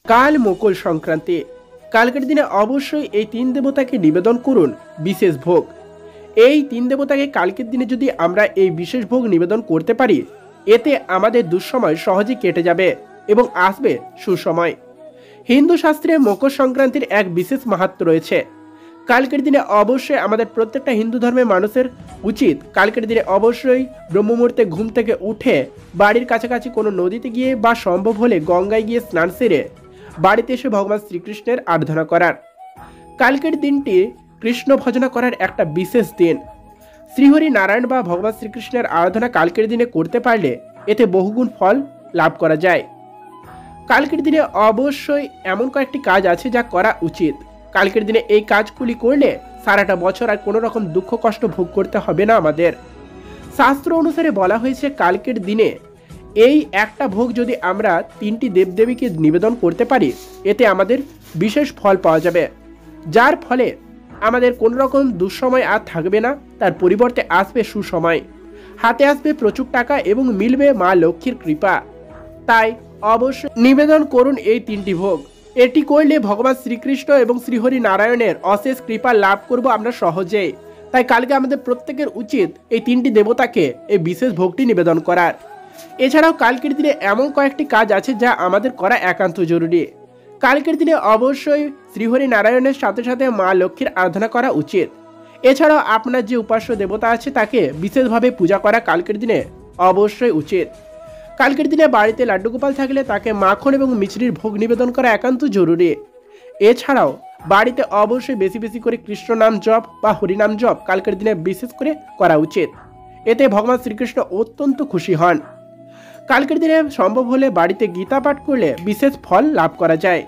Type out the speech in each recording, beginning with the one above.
কাল মকর সংক্রান্তি। কালকের দিনে অবশ্যই এই তিন দেবতাকে নিবেদন করুন বিশেষ ভোগ। এই তিন দেবতাকে কালকের দিনে যদি আমরা এই বিশেষ ভোগ নিবেদন করতে পারি, এতে আমাদের দুঃসময় সহজেই কেটে যাবে এবং আসবে সুসময়। হিন্দু শাস্ত্রে মকর সংক্রান্তির এক বিশেষ মাহাত্ম্য রয়েছে। কালকের দিনে অবশ্যই আমাদের প্রত্যেকটা হিন্দু ধর্মের মানুষের উচিত কালকের দিনে অবশ্যই ব্রহ্মমুহূর্তে ঘুম থেকে উঠে বাড়ির কাছাকাছি কোনো নদীতে গিয়ে বা সম্ভব হলে গঙ্গায় গিয়ে স্নান সেরে বাড়িতে এসে ভগবান শ্রীকৃষ্ণের আরাধনা করার। কালকের দিনটি কৃষ্ণ ভজনা করার একটা বিশেষ দিন। শ্রীহরি নারায়ণ বা ভগবান শ্রীকৃষ্ণের আরাধনা কালকের দিনে করতে পারলে এতে বহুগুণ ফল লাভ করা যায়। কালকের দিনে অবশ্যই এমন কয়েকটি কাজ আছে যা করা উচিত। কালকের দিনে এই কাজগুলি করলে সারাটা বছর আর কোনো রকম দুঃখ কষ্ট ভোগ করতে হবে না আমাদের। শাস্ত্র অনুসারে বলা হয়েছে কালকের দিনে এই একটা ভোগ যদি আমরা তিনটি দেবদেবীকে নিবেদন করতে পারি, এতে আমাদের বিশেষ ফল পাওয়া যাবে, যার ফলে আমাদের কোনো রকম দুঃসময় আর থাকবে না, তার পরিবর্তে আসবে সুসময়, হাতে আসবে প্রচুর টাকা এবং মিলবে মা লক্ষ্মীর কৃপা। তাই অবশ্যই নিবেদন করুন এই তিনটি ভোগ। এটি করলে ভগবান শ্রীকৃষ্ণ এবং শ্রীহরি নারায়ণের অশেষ কৃপা লাভ করব আমরা সহজেই। তাই কালকে আমাদের প্রত্যেকের উচিত এই তিনটি দেবতাকে এই বিশেষ ভোগটি নিবেদন করার। এছাড়াও কালকের দিনে এমন কয়েকটি কাজ আছে যা আমাদের করা একান্ত জরুরি। কালকের দিনে অবশ্যই শ্রীহরি নারায়ণের সাথে সাথে মা লক্ষ্মীর আরাধনা করা উচিত। এছাড়াও আপনার যে উপাস্য দেবতা আছে তাকে বিশেষভাবে পূজা করা কালকের দিনে অবশ্যই উচিত। কালকের দিনে বাড়িতে লাড্ডু গোপাল থাকলে তাকে মাখন এবং মিছরির ভোগ নিবেদন করা একান্ত জরুরি। এছাড়াও বাড়িতে অবশ্যই বেশি বেশি করে কৃষ্ণ নাম জপ বা হরিনাম জপ কালকের দিনে বিশেষ করে করা উচিত। এতে ভগবান শ্রীকৃষ্ণ অত্যন্ত খুশি হন। কালকের দিনে সম্ভব হলে বাড়িতে গীতা পাঠ করলে বিশেষ ফল লাভ করা যায়।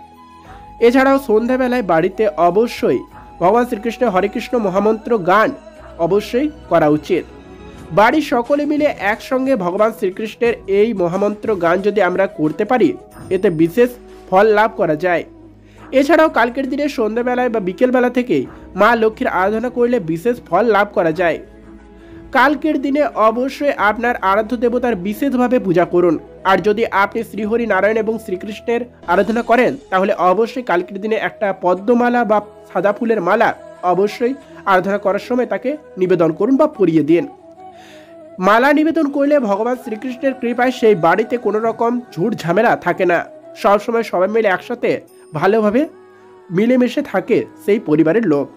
এছাড়াও সন্ধ্যাবেলায় বাড়িতে অবশ্যই ভগবান শ্রীকৃষ্ণের হরে কৃষ্ণ মহামন্ত্র গান অবশ্যই করা উচিত। বাড়ির সকলে মিলে একসঙ্গে ভগবান শ্রীকৃষ্ণের এই মহামন্ত্র গান যদি আমরা করতে পারি, এতে বিশেষ ফল লাভ করা যায়। এছাড়াও কালকের দিনে সন্ধ্যাবেলায় বা বিকেলবেলা থেকেই মা লক্ষ্মীর আরাধনা করলে বিশেষ ফল লাভ করা যায়। কালকের দিনে অবশ্যই আপনার আরাধ্য দেবতার বিশেষভাবে পূজা করুন। আর যদি আপনি শ্রীহরি নারায়ণ এবং শ্রীকৃষ্ণের আরাধনা করেন, তাহলে অবশ্যই কালকের দিনে একটা পদ্মমালা বা সাদা ফুলের মালা অবশ্যই আরাধনা করার সময় তাকে নিবেদন করুন বা পরিয়ে দিন। মালা নিবেদন করলে ভগবান শ্রীকৃষ্ণের কৃপায় সেই বাড়িতে কোনো রকম ঝুট ঝামেলা থাকে না। সবসময় সবাই মিলে একসাথে ভালোভাবে মিলেমিশে থাকে সেই পরিবারের লোক।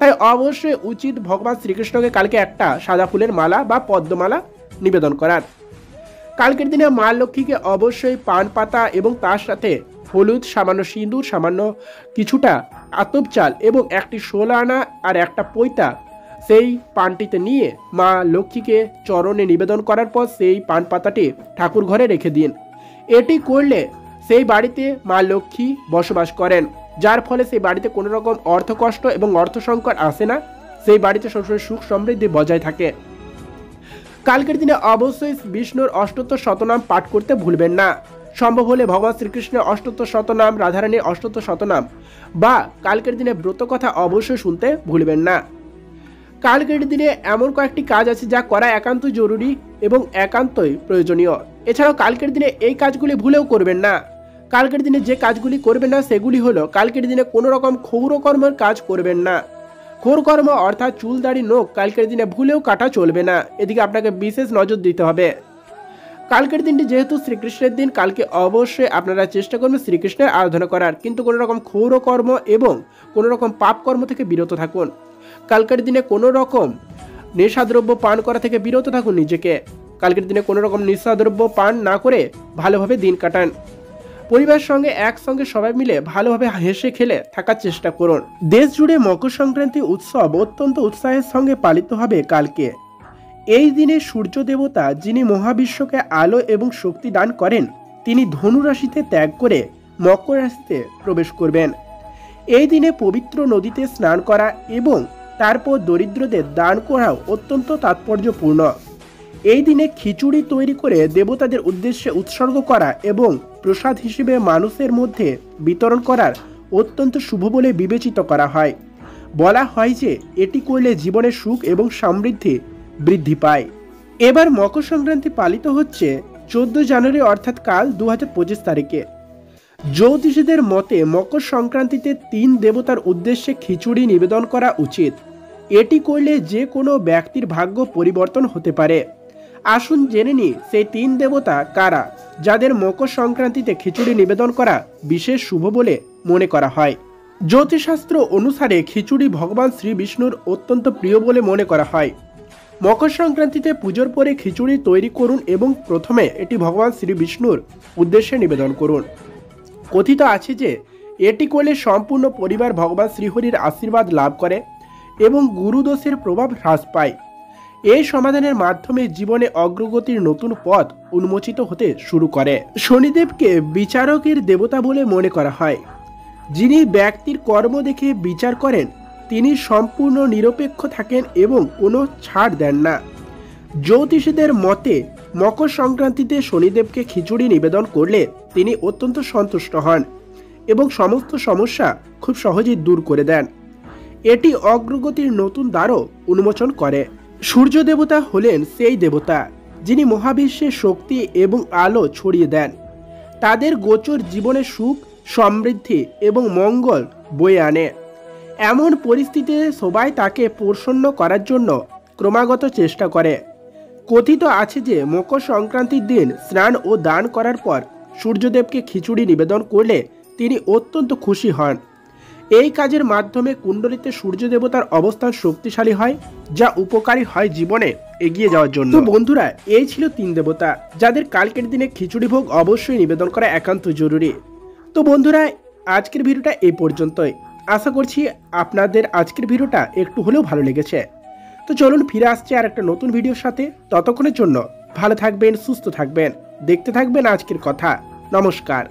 তাই অবশ্যই উচিত ভগবান শ্রীকৃষ্ণকে কালকে একটা সাদা ফুলের মালা বা পদ্মমালা নিবেদন করার। কালকের দিনে মা লক্ষ্মীকে অবশ্যই পান পাতা এবং তার সাথে হলুদ, সামান্য সিঁদুর, সামান্য কিছুটা আতপ চাল এবং একটি 16 আনা আর একটা পৈতা সেই পানটিতে নিয়ে মা লক্ষ্মীকে চরণে নিবেদন করার পর সেই পান পাতাটি ঠাকুর ঘরে রেখে দিন। এটি করলে সেই বাড়িতে মা লক্ষ্মী বসবাস করেন, যার ফলে সেই বাড়িতে কোনো রকম অর্থকষ্ট এবং অর্থ সংকট আসে না। সেই বাড়িতে সবসময় সুখ সমৃদ্ধি বজায় থাকে। কালকের দিনে অবশ্যই বিষ্ণুর অষ্টোত্তর শতনাম পাঠ করতে ভুলবেন না। সম্ভব হলে ভগবান শ্রীকৃষ্ণের অষ্টোত্তর শতনাম, রাধারানীর অষ্টোত্তর শতনাম বা কালকের দিনে ব্রত কথা অবশ্যই শুনতে ভুলবেন না। কালকের দিনে এমন কয়েকটি কাজ আছে যা করা একান্ত জরুরি এবং একান্তই প্রয়োজনীয়। এছাড়াও কালকের দিনে এই কাজগুলি ভুলেও করবেন না। কালকের দিনে যে কাজগুলি করবেন না সেগুলি হলো, কালকের দিনে কোনো রকম ক্ষৌরকর্মের কাজ করবেন না। ক্ষৌরকর্ম অর্থাৎ চুল দাড়ি নখ কালকের দিনে ভুলেও কাটা চলবে না। এদিকে আপনাকে বিশেষ নজর দিতে হবে। কালকের দিনটি যেহেতু শ্রীকৃষ্ণের দিন, কালকে অবশ্যই আপনারা চেষ্টা করবেন শ্রীকৃষ্ণের আরাধনা করার, কিন্তু কোনো রকম ক্ষৌরকর্ম এবং কোনো রকম পাপ কর্ম থেকে বিরত থাকুন। কালকের দিনে কোনো রকম নেশাদ্রব্য পান করা থেকে বিরত থাকুন নিজেকে। কালকের দিনে কোনো রকম নেশাদ্রব্য পান না করে ভালোভাবে দিন কাটান। পরিবারের সঙ্গে একসঙ্গে সবাই মিলে ভালোভাবে হেসে খেলে থাকার চেষ্টা করুন। দেশ জুড়ে মকর সংক্রান্তি উৎসব অত্যন্ত উৎসাহের সঙ্গে পালিত হবে কালকে। এই দিনে সূর্য দেবতা, যিনি মহাবিশ্বকে আলো এবং শক্তি দান করেন, তিনি ধনু রাশিতে ত্যাগ করে মকর রাশিতে প্রবেশ করবেন। এই দিনে পবিত্র নদীতে স্নান করা এবং তারপর দরিদ্রদের দান করাও অত্যন্ত তাৎপর্যপূর্ণ। এই দিনে খিচুড়ি তৈরি করে দেবতাদের উদ্দেশ্যে উৎসর্গ করা এবং প্রসাদ হিসেবে মানুষের মধ্যে বিতরণ করার অত্যন্ত শুভ বলে বিবেচিত করা হয়। বলা হয় যে এটি করলে জীবনে সুখ এবং সমৃদ্ধি বৃদ্ধি পায়। এবার মকর সংক্রান্তি পালিত হচ্ছে 14 জানুয়ারি অর্থাৎ কাল 2025 তারিখে। জ্যোতিষীদের মতে মকর সংক্রান্তিতে 3 দেবতার উদ্দেশ্যে খিচুড়ি নিবেদন করা উচিত। এটি করলে যে কোনো ব্যক্তির ভাগ্য পরিবর্তন হতে পারে। আসুন জেনে নিই সেই 3 দেবতা কারা, যাদের মকর সংক্রান্তিতে খিচুড়ি নিবেদন করা বিশেষ শুভ বলে মনে করা হয়। জ্যোতিষশাস্ত্র অনুসারে খিচুড়ি ভগবান শ্রী বিষ্ণুর অত্যন্ত প্রিয় বলে মনে করা হয়। মকর সংক্রান্তিতে পুজোর পরে খিচুড়ি তৈরি করুন এবং প্রথমে এটি ভগবান শ্রী বিষ্ণুর উদ্দেশ্যে নিবেদন করুন। কথিত আছে যে এটি করলে সম্পূর্ণ পরিবার ভগবান শ্রীহরির আশীর্বাদ লাভ করে এবং গুরুদোষের প্রভাব হ্রাস পায়। এই সমাধানের মাধ্যমে জীবনে অগ্রগতির নতুন পথ উন্মোচিত হতে শুরু করে। শনিদেবকে বিচারকের দেবতা বলে মনে করা হয়। যিনি ব্যক্তির কর্ম দেখে বিচার করেন তিনি সম্পূর্ণ নিরপেক্ষ থাকেন এবং কোনো ছাড় দেন না। জ্যোতিষীদের মতে মকর সংক্রান্তিতে শনিদেবকে খিচুড়ি নিবেদন করলে তিনি অত্যন্ত সন্তুষ্ট হন এবং সমস্ত সমস্যা খুব সহজেই দূর করে দেন। এটি অগ্রগতির নতুন দ্বারও উন্মোচন করে। সূর্য দেবতা হলেন সেই দেবতা যিনি মহাবিশ্বে শক্তি এবং আলো ছড়িয়ে দেন। তাদের গোচর জীবনে সুখ, সমৃদ্ধি এবং মঙ্গল বয়ে আনে। এমন পরিস্থিতিতে সবাই তাকে প্রসন্ন করার জন্য ক্রমাগত চেষ্টা করে। কথিত আছে যে মকর সংক্রান্তির দিন স্নান ও দান করার পর সূর্যদেবকে খিচুড়ি নিবেদন করলে তিনি অত্যন্ত খুশি হন। এই কাজের মাধ্যমে কুণ্ডলিতে সূর্য দেবতার অবস্থান শক্তিশালী হয়, যা উপকারী হয় জীবনে এগিয়ে যাওয়ার জন্য। তো বন্ধুরা, এই ছিল 3 দেবতা যাদের কালকের দিনে খিচুড়ি ভোগ অবশ্যই নিবেদন করা একান্ত জরুরি। তো বন্ধুরা, আজকের ভিডিওটা এই পর্যন্তই। আশা করছি আপনাদের আজকের ভিডিওটা একটু হলেও ভালো লেগেছে। তো চলুন ফিরে আসছে আর একটা নতুন ভিডিওর সাথে। ততক্ষণের জন্য ভালো থাকবেন, সুস্থ থাকবেন, দেখতে থাকবেন আজকের কথা। নমস্কার।